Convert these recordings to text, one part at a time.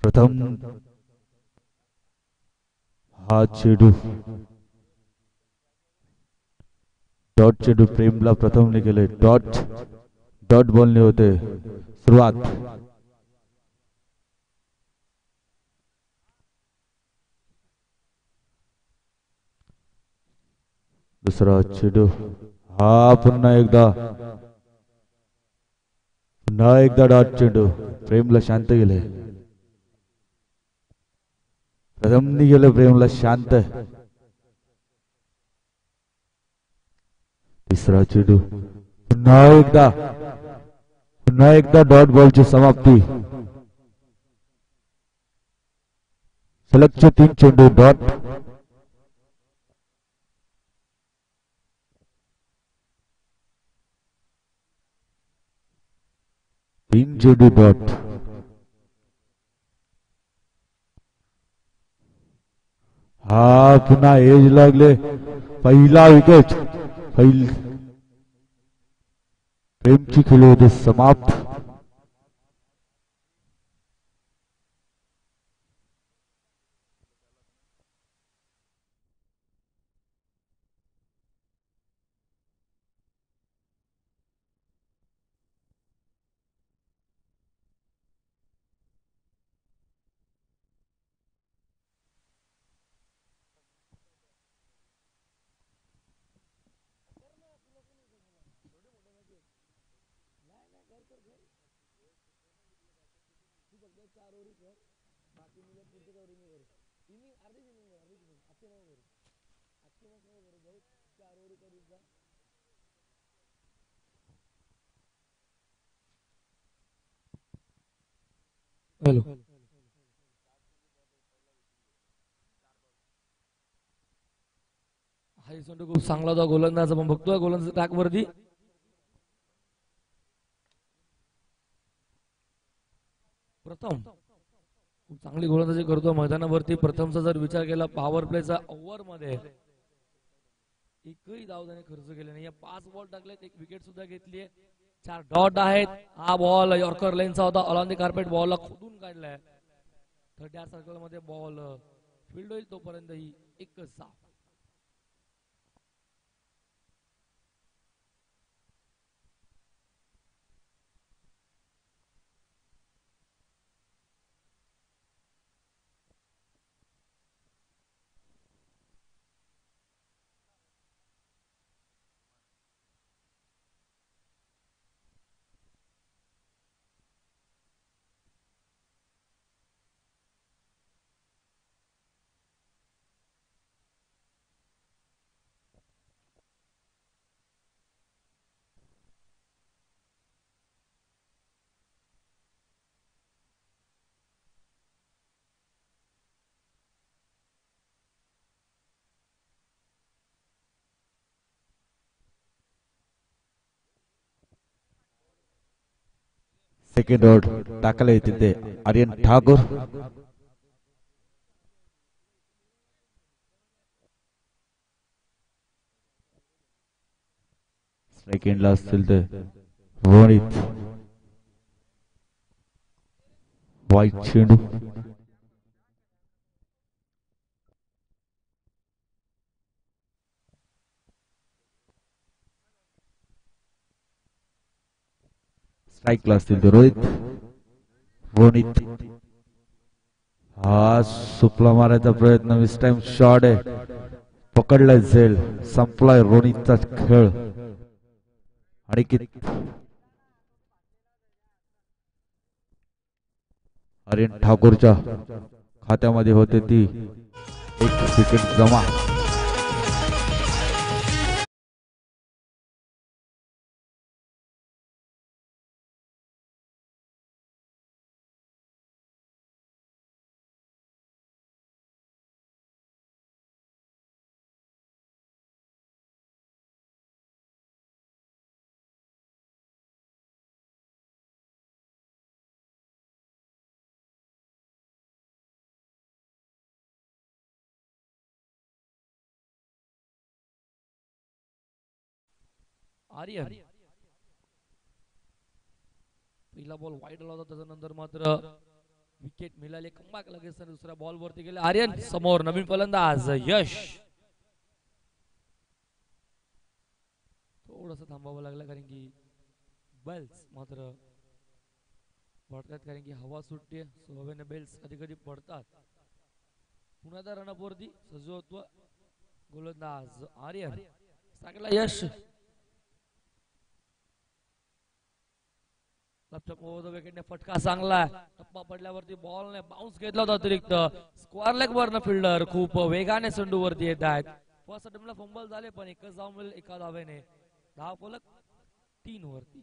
प्रथम हा चेडू डॉट चेडू प्रेमला प्रथमने केले. डॉट डॉट बॉलने होते सुरुवात. दुसरा चेडू हा पुन्हा एकदा डॉट चेंडू प्रेमला शांत गेले. प्रथमनी गेले प्रेमला शांत. तिसरा चेंडू पुन्हा एकदा डॉट बॉलची समाप्ती. सलगचे 3 चेंडू डॉट. तीन चेंडू डॉट. हा पुन्हा एज लागले. पहिला विकेट. प्रेमची खेळी होते समाप्त. हॅलो हाय संडू खूप चांगला होता गोलंदाज. आपण बघतोय गोलंदाज ट्रॅक वरती. प्रथम खूप चांगली गोलंदाजी करतो मैदानावरती. प्रथमचा जर विचार केला पॉवर प्लेचा ओव्हर मध्ये एकही धाव त्याने खर्च केले नाही. 5 बॉल टाकलेत, एक विकेट सुद्धा घेतलीये, 4 डॉट आहेत. हा बॉल यॉर्कर लेनचा होता. ऑन द कार्पेट बॉलला खोदून काढलाय. 30 सर्कल मध्ये बॉल फील्ड होईल तोपर्यंत ही एकच साफ. सेकंड आउट टाकायला येतील ते आर्यन ठाकूर. सेकंडला असतील ते रोहित. वाईट चेंडू. स्ट्राईकला असतील ते रोहित. रोनित हा सुपला मारायचा प्रयत्न. मिस टाइम शॉट आहे. पकडलाय झेल. संपलाय रोनितचा खेळ. आणि आर्यन ठाकूरच्या खात्यामध्ये होते ती एक विकेट जमा. आर्यन पहिला बॉल वाईट आला होता. त्याच्यानंतर मात्र विकेट मिळाले. कमबॅक लगेच दुसऱ्या बॉल वरती गेले. आर्यन समोर नवीन फलंदाज यश. थोडस थांबावं लागलं कारण की बेल्स मात्र पडतात कारण की हवा सुटते. सो हवेने बेल्स कधी कधी पडतात. पुन्हा रनअप वरती सजवत्व गोलंदाज आर्यन. चांगला यश. विकेटने फटका चांगला. टप्पा पडल्यावरती बॉलने बाउन्स घेतला होता अतिरिक्त. स्क्वेअर लेग वरनं फिल्डर खूप वेगाने चेंडू वरती येत आहेत. फर्स्ट अटेम्प्टला फंबल झाले पण एकच धाव मिळेल एका धावेने. धाव फलक 3 वरती.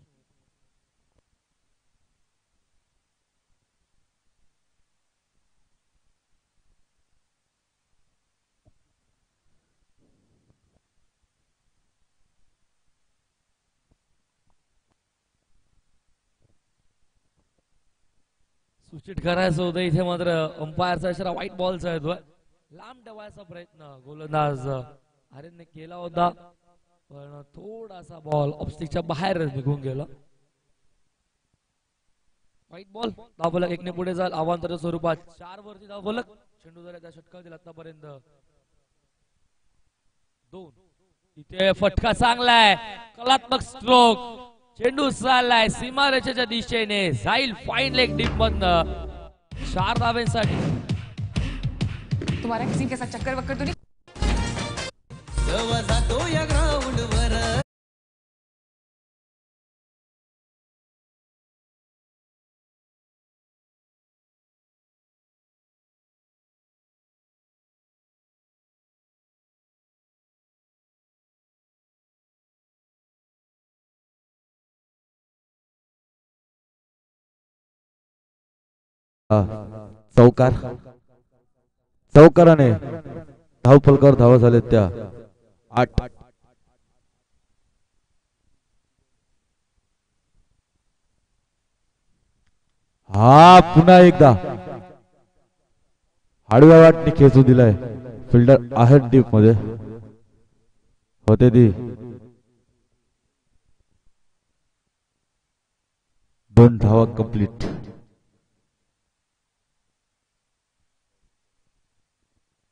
सूचित करायचं होतं इथे मात्र अंपायरचा इशारा व्हाईट बॉलचा येतोय. लांब ठेवायचा प्रयत्न गोलंदाज आर्यनने केला होता पण थोडासा बॉल ऑफस्टिकच्या बाहेर निघून गेला. White ball. धावफलक 1 ने पुढे जाईल. अवांतर स्वरूपात 4 वरती धावफलक. चेंडू झाला त्या षटकातील आतापर्यंत 2. इथे फटका चांगला आहे. कलात्मक स्ट्रोक. चेंडू चाललाय सीमारेषेच्या दिशेने. जाईल फाईन लेग डीप मधनं. 4 धावेंसाठी. तुम्हाला किसी के साथ चक्कर वक्कर तो नहीं? जातो या ग्राउंड वर. चौकार. चौकाराने धावफलकावर धावा झाले त्या 8. हा पुन्हा एकदा आडव्या वाटणी खेचू दिलाय. फिल्डर आहेत डीप मध्ये होते ती 2 धावा कंप्लीट.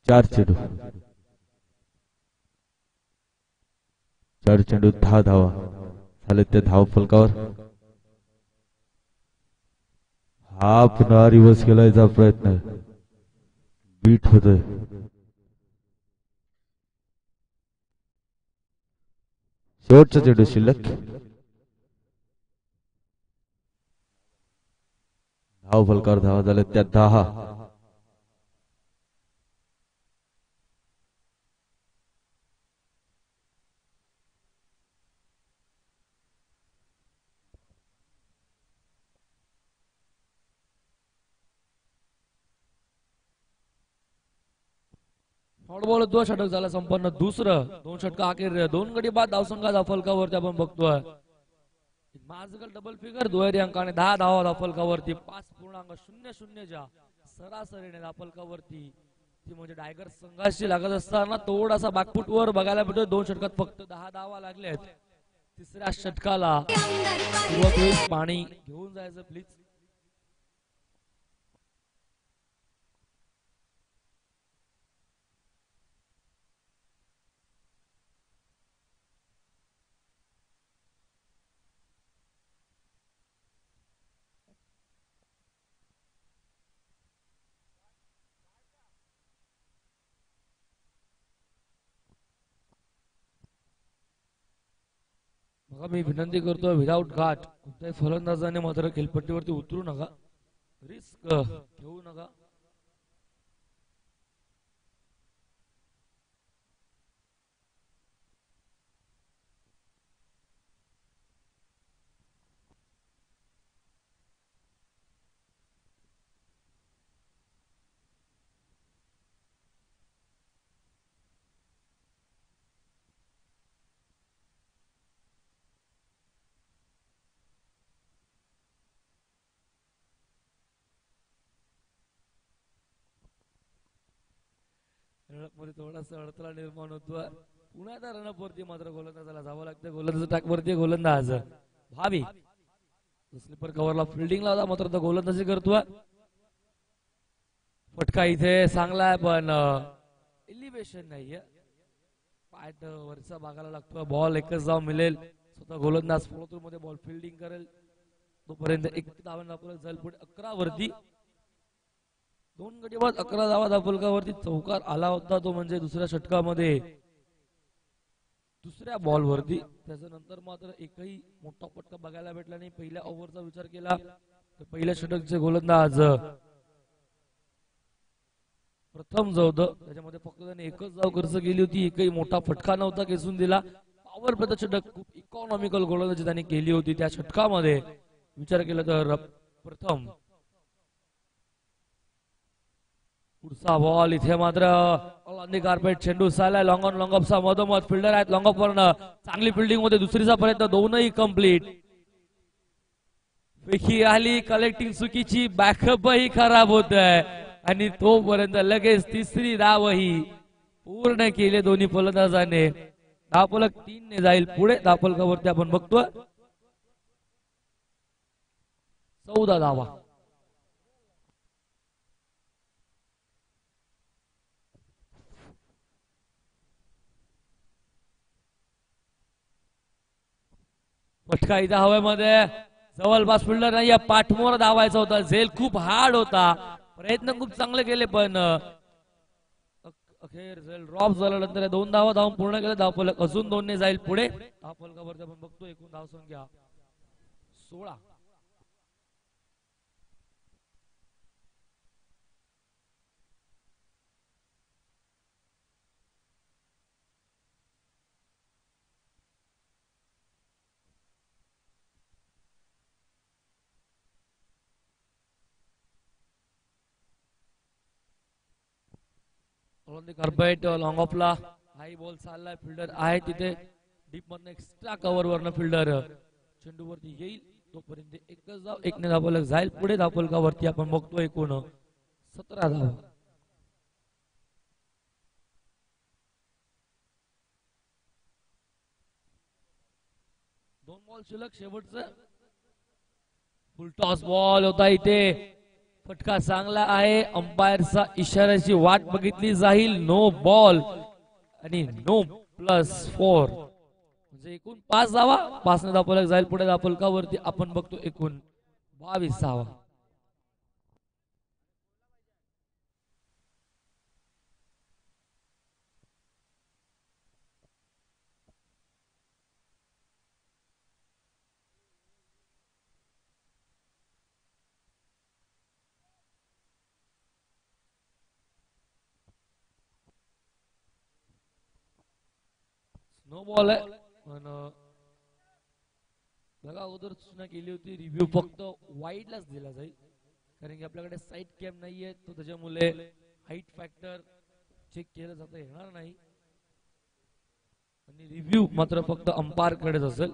चार चेंडू 10 धावा झाले त्या धाव फलकावर. हा पुन्हा रिव्हर्स केलायचा प्रयत्न बीट होतोय. शेवटचा चेंडू शिल्लक. धाव फलकावर धावा झाले त्या 10. बॉल 2 षटक झाला संपन्न. दुसरं 2 षटक अखेर 2 गडी बाद धावसंघाचा फलकावरती आपण बघतोय. मॅजिकल डबल फिगर दुहेरी अंकाने 10 धावा धावफलकावरती. 5.00च्या सरासरीने धावफलकावरती. ती म्हणजे टायगर संघाशी लागत असताना थोडासा बॅकफुट वर बघायला भेटतोय. 2 षटकात फक्त 10 धावा लागल्यात. तिसऱ्या षटकाला पाणी घेऊन जायचं प्लीज. बघा मी विनंती करतोय विदाउट घाट कोणत्याही फलंदाजाने मात्र खेळपट्टीवरती उतरू नका. रिस्क घेऊ नका. मध्ये थोडासा अडथळा निर्माण होतोय. पुन्हा एकदा रनअप वरती मात्र गोलंदाजाला जावं लागतं. गोलंदाज ट्रॅक वरती गोलंदाज भावी स्लीपर कव्हरला फिल्डिंगला होता मात्र तो गोलंदाजी करतोय. फटका इथे चांगला आहे पण एलिव्हेशन नाहीये. पाठ वरचा भागाला लागतो. बॉल एकच धाव मिळेल. स्वतः गोलंदाज फॉलो मध्ये बॉल फिल्डिंग करेल तोपर्यंत एक धावांना आपल्याला जाईल पुढे 11 वरती. 2 गडी बाद 11 धावा दापोलकावरती चौकार आला होता तो म्हणजे दुसऱ्या षटकामध्ये दुसऱ्या बॉल वरती. त्याच्यानंतर मात्र एकही मोठा फटका बघायला भेटला नाही. पहिल्या ओव्हरचा विचार केला तर पहिल्या षटकचे गोलंदाज प्रथम जो होतं त्याच्यामध्ये फक्त त्याने एकच धाव खर्च केली होती. एकही मोठा फटका नव्हता खेचून दिला. पॉवर प्लेचा षटक खूप इकॉनॉमिकल गोलंदाजी त्यांनी केली होती. त्या षटकामध्ये विचार केला तर प्रथम पुढचा बॉल इथे मात्र ऑन कार्पेट चेंडू सायला लॉंग ऑन लॉंग ऑफचा मधोमध फिल्डर आहेत. लॉंग ऑफ वरनं चांगली फिल्डिंग मध्ये दुसरीचा प्रयत्न दोनही कंप्लीट. फेकी आली कलेक्टिंग चुकीची बॅकअपही खराब होत आहे आणि तोपर्यंत लगेच तिसरी धावही पूर्ण केले दोन्ही फलंदाजाने. धावफलक 3 ने जाईल पुढे. धावफलकावरती आपण बघतोय 14 धावा. फटका इथं हवेमध्ये जवळपास फिल्डर नाही. या पाठमोर धावायचा होता. झेल खूप हार्ड होता. प्रयत्न खूप चांगले केले पण अखेर झेल ड्रॉप झाल्यानंतर 2 धावा धावून पूर्ण केले. धावफलक अजून 2 ने जाईल पुढे. धावफलकावरती आपण बघतो एकूण धावसंख्या 16. कार्पेट लॉंग ऑफला हाई बॉल चाललाय. फिल्डर आहे तिथे डीप मधनं एक्स्ट्रा कव्हर वरनं फिल्डर चेंडूवरती येईल तोपर्यंत एकच धाव 1 ने धावफलक जाईल पुढे. धावफलकावरती आपण बघतो एकूण 17 धाव. दोन बॉल शिल्लक शेवटचं. फुल टॉस बॉल होता इथे. फटका चांगला आहे. अंपायरचा इशाऱ्याची वाट बघितली जाईल. नो बॉल आणि नो +4 म्हणजे एकूण 5 धावा. 5 ने धावफलक जाईल पुढे. धावफलकावरती आपण बघतो एकूण 22 धावा. नो बॉल आहे पण बघा अगोदर सूचना केली होती रिव्ह्यू फक्त वाईडलाच दिला जाईल कारण की आपल्याकडे साईड कॅम नाहीये तो त्याच्यामुळे हाईट फॅक्टर चेक केलं जाता येणार नाही आणि रिव्ह्यू मात्र फक्त अंपायर कडेच असेल.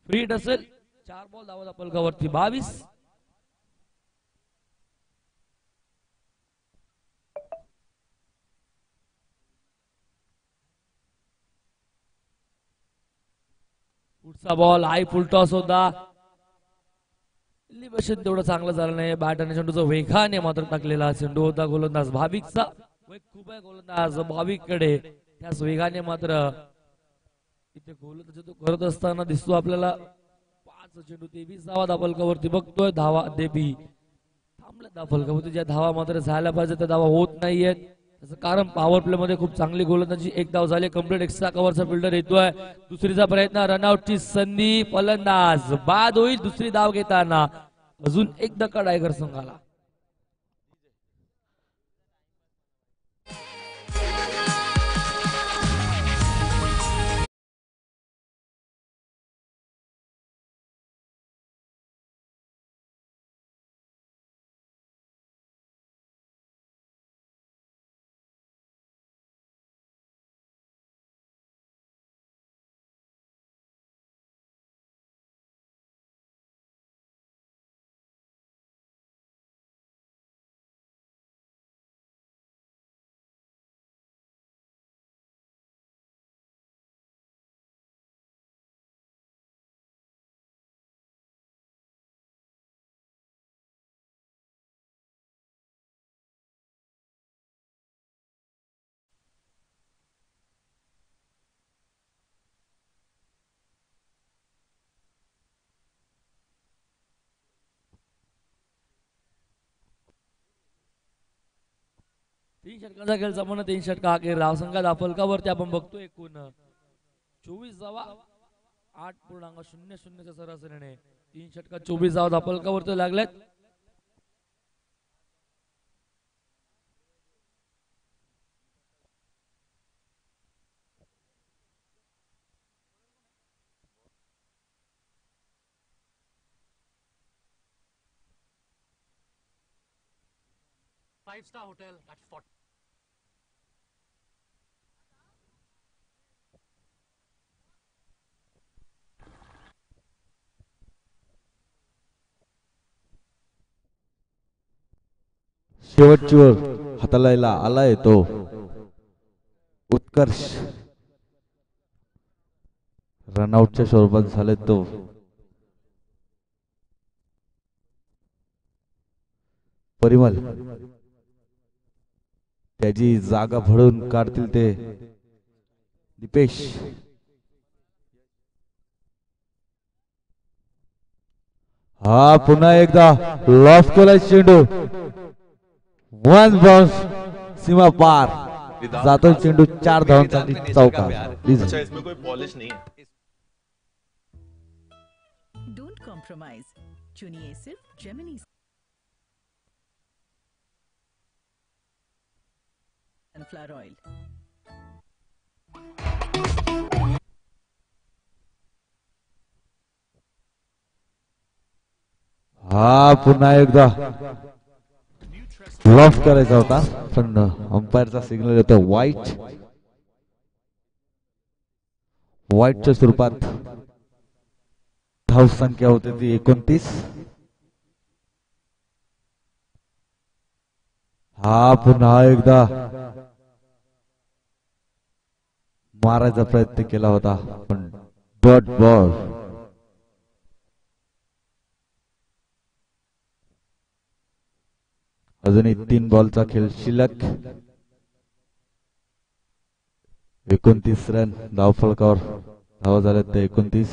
फ्री हिट असेल. 4 बॉल धावा धावफलकावरती 22. पुढचा बॉल हाय फुल टॉस होता. एलिव्हेशन तेवढं चांगलं झालं नाही. बॅट आणि चेंडूचा वेगाने मात्र टाकलेला चेंडू होता गोलंदाज भाविकचा. वेग खूप आहे गोलंदाज भाविक कडे. त्याच वेगाने मात्र इथे गोलंदाज तो करत असताना दिसतो आपल्याला. 5 चेंडू 23 धावा धावफलकावरती बघतोय. धावा देबी थांबल्या धावफलकावरती. ज्या धावा मात्र झाल्या पाहिजे त्या धावा होत नाहीयेत. त्याचं कारण पॉवर प्ले मध्ये खूप चांगली गोलंदाजी. 1 धाव झाली कंप्लीट. एक्स्ट्रा कव्हरचा फिल्डर येतोय. दुसरीचा प्रयत्न रनआउटची संधी. फलंदाज बाद होईल दुसरी धाव घेताना. अजून एक धक्का टायगर संघाला. 3 षटकांचा खेळ संपन्न, 3 षटका अखेर धावसंख्या फलकावरती आपण बघतो एकूण 24 धावा 8.00 च्या सरासरीने 3 षटका 24 धावा फलकावरती लागल्यात. Five-star hotel at 40. शेवटची ओव्हर हाताळायला आलाय तो उत्कर्ष. रनआउटच्या स्वरूपात झाले तो. परिमल त्याची जागा भरून काढतील ते दीपेश. हा पुन्हा एकदा लॉफ केला चेंडू. वन बाउंस सीमा पार जातो चेंडू. 4 धावांसाठी चौकार. अच्छा इसमें कोई पॉलिश नहीं है. Don't compromise. चुनिए सिर्फ जेमिनी सनफ्लावर ऑयल. हा पुन्हा एकदा लॉफ करायचा होता पण अंपायरचा सिग्नल येतो वाईट. वाईटच्या स्वरूपात धाव संख्या होती ती 29. हा पुन्हा एकदा मारायचा प्रयत्न केला होता पण डॉट बॉल. अजूनही 3 बॉलचा खेळ शिल्लक. 29 रन धाव फलकावर. धावा झाल्या ते 29.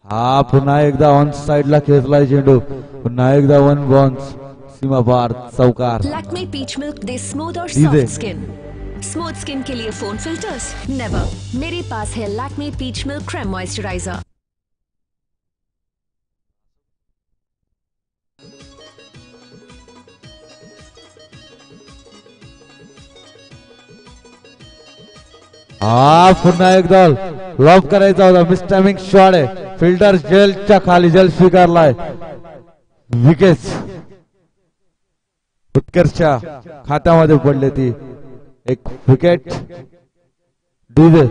हा पुन्हा एकदा ऑन साइडला खेचलाय चेंडू. पुन्हा एकदा वन बाउंस सीमा पार चौकार. लैक्मे पीच मिल्क दे स्मूथ और सॉफ्ट स्किन. स्मूथ स्किन के लिए फोन फिल्टर्स नेवर. मेरे पास है Lakme peach milk cream moisturiser. हा पुन्हा एकदा लॉफ करायचा होता. मिस टायमिंग शॉट आहे. फिल्डर जेलच्या खाली जल स्वीकारलाय. विकेट उत्कर्षच्या खात्यामध्ये पडले ती एक विकेट. डीजे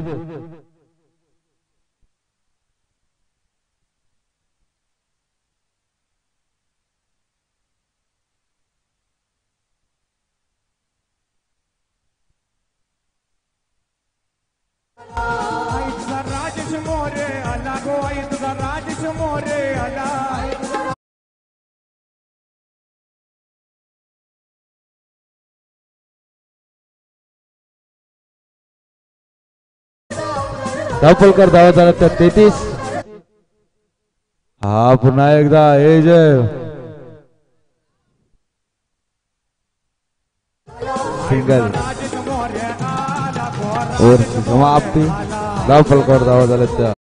राजेश मोरे आला गो. आई तुझा राजेश मोरे आला. धावफलकर धावा झाला त्या 33. हा पुन्हा एकदा हे जे सिंगल ओव्हरची समाप्ती. धावफलकावर धावा झाल्या त्या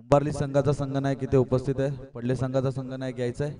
उंबारली संघाचा संघनायक इथे उपस्थित आहे. पडले संघाचा संघनायक यायचा आहे.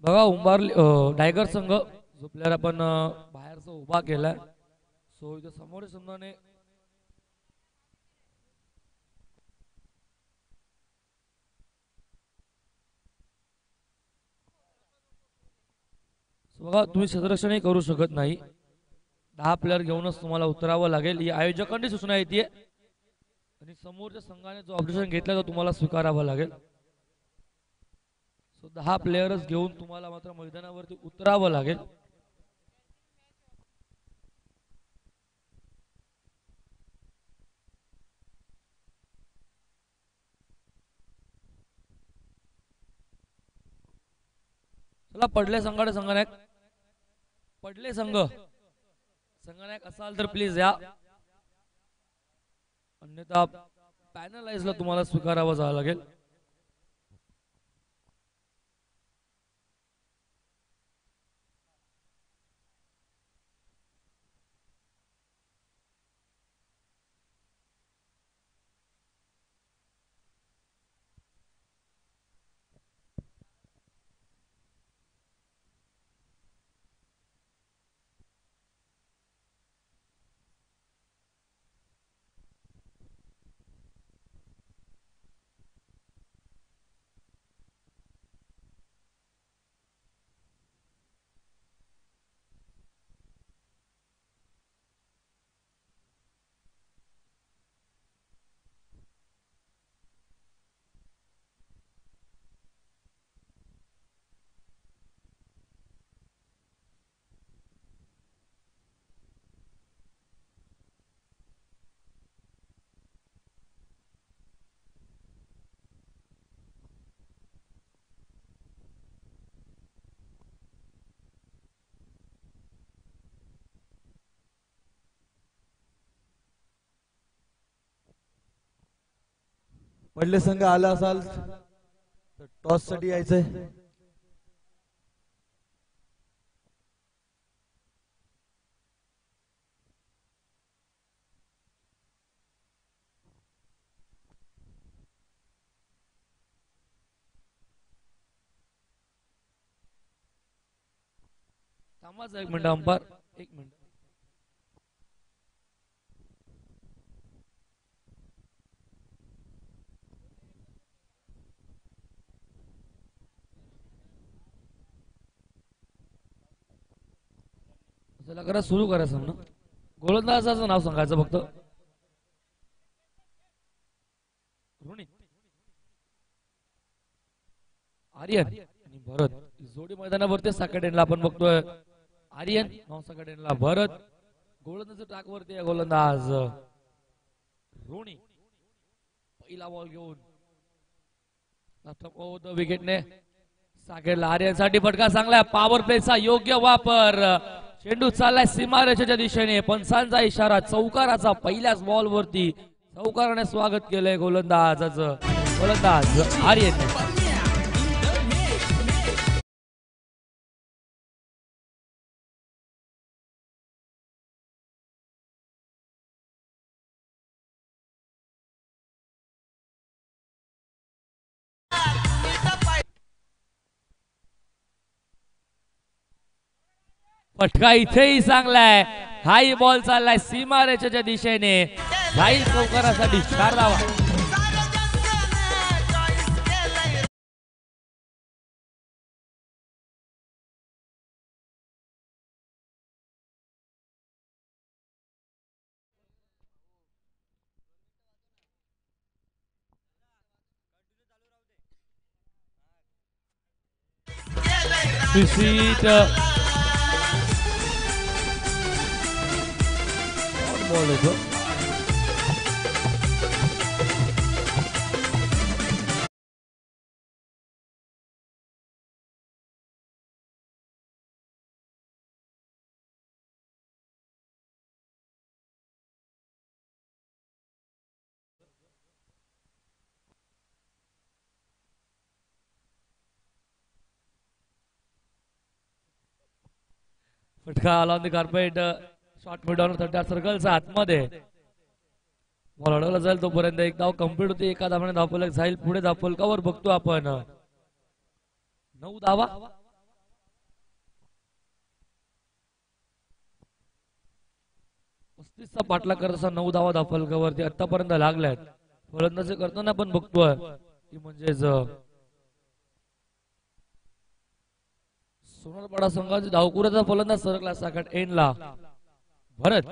बघा उंबारली टायगर संघ जो प्लेअर आपण बाहेरचा उभा केलाय, सो इथे समोर संघाने बघा तुम्ही क्षेत्ररक्षणही करू शकत नाही. 10 प्लेअर घेऊनच तुम्हाला उतरावं लागेल. ही आयोजकांनी सूचना येते आणि समोरच्या संघाने जो ऑब्जेक्शन घेतला तो तुम्हाला स्वीकारावा लागेल. सो 10 प्लेयर्स घेऊन तुम्हाला मात्र मैदानावरती उतरावं लागेल. चला पडले संघानायक, पडले संघनायक असाल तर प्लीज या, अन्यथा पॅनलाइजला तुम्हाला स्वीकारावं जावं लागेल. पडले संघ आला असाल तर टॉस साठी यायचंय. थांबाच एक मिनिट अंपायर, एक मिनिट. चला करा सुरू करा सामना. गोलंदाजाचं नाव सांगायचं फक्त. रोनित, आर्यन आणि भरत जोडी मैदानावरती साकडेनला आपण बघतोय. आर्यन नॉन साकडेनला भरत. गोलंदाज ट्रॅक वरती आहे गोलंदाज रोनी. पहिला बॉल घेऊन विकेटने साकेडला. आर्यनसाठी फटका चांगला आहे. पॉवर प्लेचा योग्य वापर. चेंडू चाललाय सीमारेषेच्या दिशेने. पंचांचा इशारा. चौकाराचा पहिल्याच बॉल वरती चौकाराने स्वागत केलंय गोलंदाजाचं. गोलंदाज आर्यन. फटका इथेही चांगलाय. हाई बॉल चाललाय सीमारेषेच्या दिशेने. जाईल चौकारासाठी 4 धावा. एक्सप्लिसिट बॉल आहे तो. फटका आला on the carpet. Shot mid on 30 सर्कलचा आतमध्ये बॉल अडवला जाईल तोपर्यंत एक धाव कंप्लीट होते. एका धावाने धावफलक जाईल पुढे. धावफलकावर बघतो आपण 9 धावा. चा पाठलाग करत असा 9 धावा धावफलकावरती आतापर्यंत लागल्यात. फलंदाजी करताना पण बघतोय की म्हणजेच सोनारपाडा संघाची धावकुऱ्याचा फलंदाज सरकला साकट एनला. भरत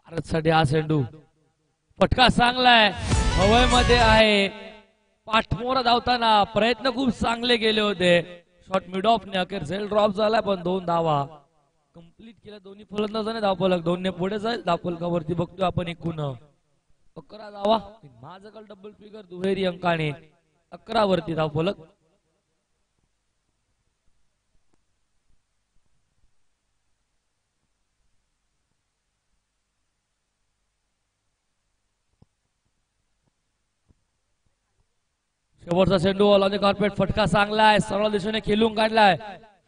भारतसाठी हा चेंडू. फटका चांगलाय हवेमध्ये आहे. पाठमोरा धावताना प्रयत्न खूप चांगले गेले होते. शॉट मिड ऑफ ने अखेर झेल ड्रॉप झाला पण 2 धावा कंप्लीट केल्या दोन्ही फलंदाजाने. धावफलक 2 ने पुढे जाईल. धावफलकावरती बघतोय आपण एकूण 11 धावा. माझकल डबल फिगर दुहेरी अंकाने 11 वरती धावफलक. शेवटचा चेंडू ऑन द कार्पेट. फटका चांगलाय सरळ दिशेने खेळून काढलाय.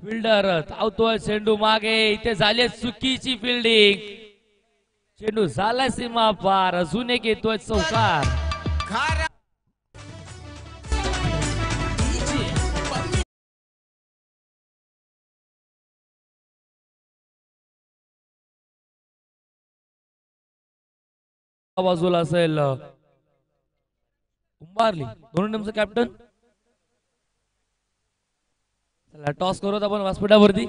फिल्डर धावतोय चेंडू मागे. इथे झाली चुकीची फिल्डिंग. चेंडू झालाय सीमा पार. अजून एक येतोय चौकार. बाजूला असेल उंबारली दोन्ही टीमचं कॅप्टन. चला टॉस करूत आपण व्यासपीठावरती.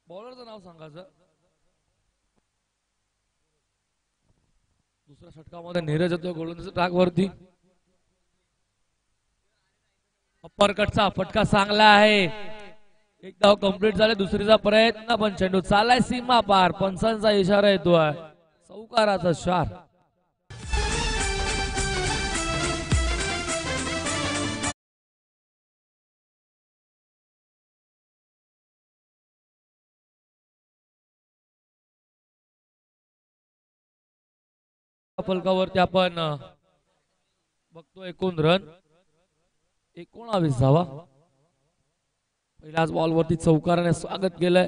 बॉलरचं नाव सांगायचं. दुसऱ्या षटकामध्ये नीरज येतोय गोलंदाजी ट्रॅक वरती. अप्पर कटचा फटका चांगला आहे. एक धाव कंप्लीट झाले. दुसरीचा प्रयत्न पण चेंडू चाललाय सीमा पार. पंचांचा इशारा येतोय. चौकाराचा शार. फलकावरती आपण बघतो एकूण रन 19 धावा. पहिल्याच बॉल वरती चौकाराने स्वागत केलंय.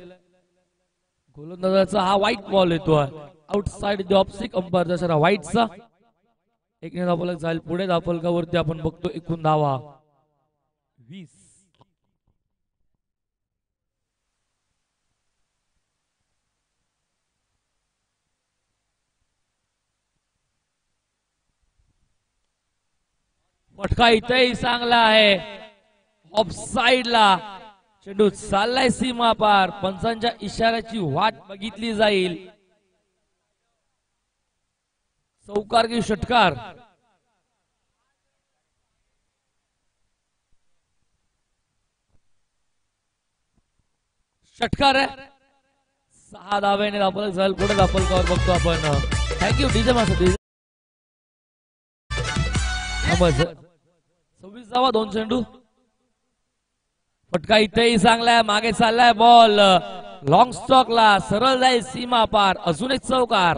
गोलंदाजाचा हा व्हाईट बॉल येतोय आउटसाइड द ऑफ स्टिक. अंपायरचा इशारा व्हाईटचा. 1 ने धावफलक जाईल पुढे. धावफलकावरती आपण बघतो एकूण धावा 20. फटका इथेही चांगला आहे. ऑफ साइडला चेंडू चाललाय सीमा पार. पंचांच्या इशाऱ्याची वाट बघितली जाईल. चौकार की षटकार. षटकार आहे. 6 धावेने धावफलक जाईल पुढे. धावफलकावर बघतो आपण. Thank you DJ master. 26 धावा 2 चेंडू. फटका इथेही चांगलाय, मागे चाललाय बॉल लॉंग स्टॉकला, सरळ जाईल सीमा पार, अजून एक चौकार.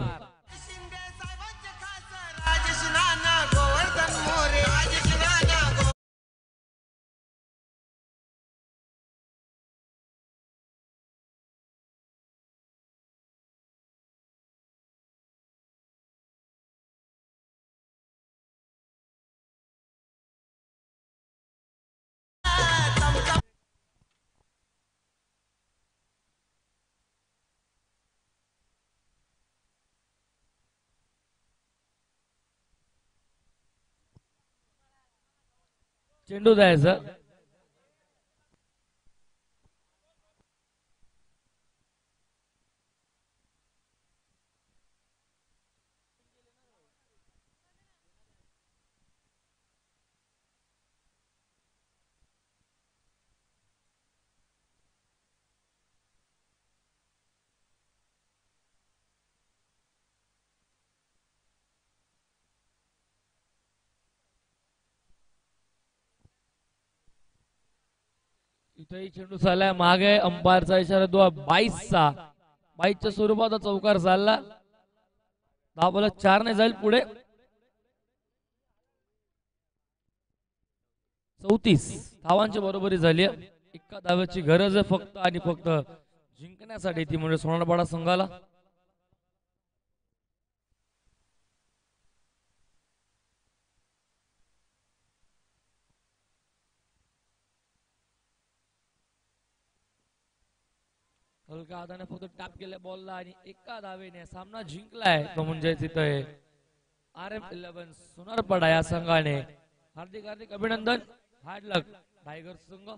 चेंडू जायचं. इथेही चेंडू चाललाय, मागे अंपायरचा इशारा 22चा, 22च्या स्वरूपात चौकार चालला. 10 बॉल 4 ने जाईल पुढे. 34 धावांची बरोबरी झाली. एका धाव्याची गरज आहे फक्त आणि फक्त जिंकण्यासाठी, ती म्हणजे सोनारपाडा संघाला. हलका हाताने फक्त टॅप केल्या बॉलला आणि एका धावेने सामना जिंकलाय. तो म्हणजे तिथे RM11 सोनारपाडा या संघाने. हार्दिक हार्दिक अभिनंदन. हार्ड लक टायगर संघ.